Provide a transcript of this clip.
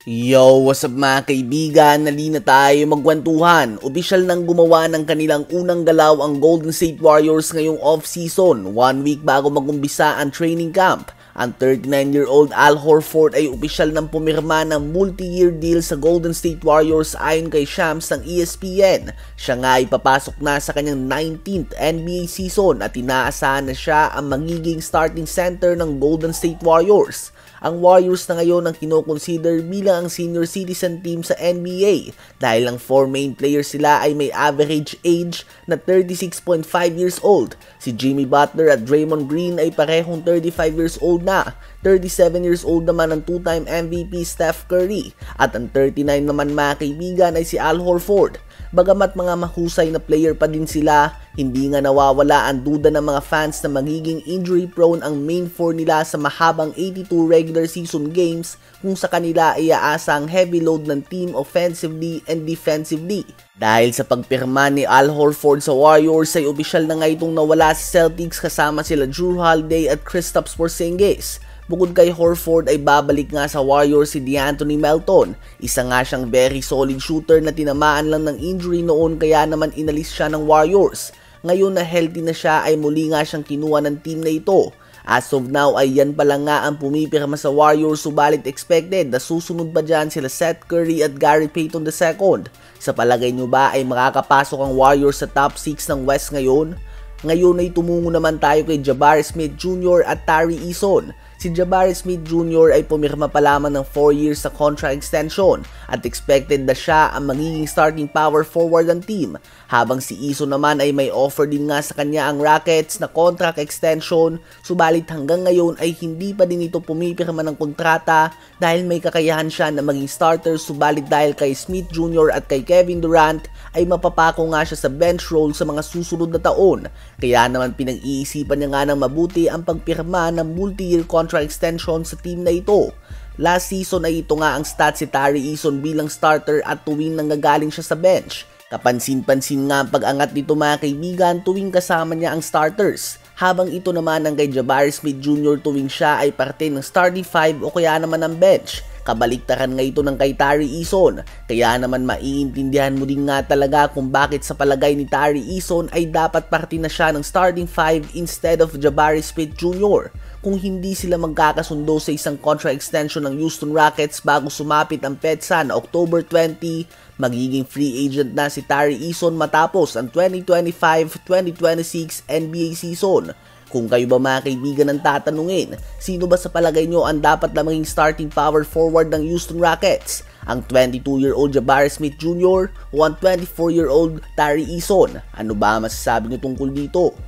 Yo, what's up mga kaibigan? Nali na tayo magkwentuhan. Opisyal nang gumawa ng kanilang unang galaw ang Golden State Warriors ngayong off-season, 1 week bago magumpisa ang training camp. Ang 39-year-old Al Horford ay opisyal nang pumirma ng multi-year deal sa Golden State Warriors ayon kay Shams ng ESPN. Siya nga ay papasok na sa kanyang 19th NBA season at inaasahan na siya ang magiging starting center ng Golden State Warriors. Ang Warriors na ngayon ang kinoconsider bilang ang senior citizen team sa NBA dahil ang 4 main players sila ay may average age na 36.5 years old. Si Jimmy Butler at Draymond Green ay parehong 35 years old na. 37 years old naman ang 2-time MVP Steph Curry at ang 39 naman mga kaibigan ay si Al Horford. Bagamat mga mahusay na player pa din sila, hindi nga nawawala ang duda ng mga fans na magiging injury prone ang main 4 nila sa mahabang 82 regular season games kung sa kanila ay aasa ang heavy load ng team offensively and defensively. Dahil sa pagpirma ni Al Horford sa Warriors ay opisyal na nga itong nawala sa Celtics kasama sila Jrue Holiday at Kristaps Porzingis. Bukod kay Horford ay babalik nga sa Warriors si De'Anthony Melton. Isa nga siyang very solid shooter na tinamaan lang ng injury noon kaya naman inalis siya ng Warriors. Ngayon na healthy na siya ay muli nga siyang kinuha ng team na ito. As of now ay yan pa lang nga ang pumipirma sa Warriors, subalit expected na susunod pa dyan sila Seth Curry at Gary Payton II. Sa palagay nyo ba ay makakapasok ang Warriors sa top 6 ng West ngayon? Ngayon ay tumungo naman tayo kay Jabari Smith Jr. at Tari Eason. Si Jabari Smith Jr. ay pumirma pa lamang ng 4 years sa contract extension at expected na siya ang magiging starting power forward ng team, habang si Eason naman ay may offer din nga sa kanya ang Rockets na contract extension, subalit hanggang ngayon ay hindi pa din ito pumipirma ng kontrata dahil may kakayahan siya na maging starter, subalit dahil kay Smith Jr. at kay Kevin Durant ay mapapako nga siya sa bench role sa mga susunod na taon. Kaya naman pinag-iisipan niya nga ng mabuti ang pagpirma ng multi-year contract extension sa team na ito. Last season ay ito nga ang stats si Tari Eason bilang starter at tuwing nanggagaling siya sa bench. Kapansin-pansin nga ang pag-angat nito mga kaibigan tuwing kasama niya ang starters. Habang ito naman ang kay Jabari Smith Jr. tuwing siya ay parte ng starting 5 o kaya naman ng bench. Kabaliktaran nga ito ng kay Tari Eason, kaya naman maiintindihan mo din nga talaga kung bakit sa palagay ni Tari Eason ay dapat parte na siya ng starting 5 instead of Jabari Smith Jr. Kung hindi sila magkakasundo sa isang contract extension ng Houston Rockets bago sumapit ang PEDSA na October 20, magiging free agent na si Tari Eason matapos ang 2025-2026 NBA season. Kung kayo ba mga kaibigan ang tatanungin, sino ba sa palagay nyo ang dapat na maging starting power forward ng Houston Rockets? Ang 22-year-old Jabari Smith Jr. o ang 24-year-old Tari Eason? Ano ba masasabi nyo tungkol dito?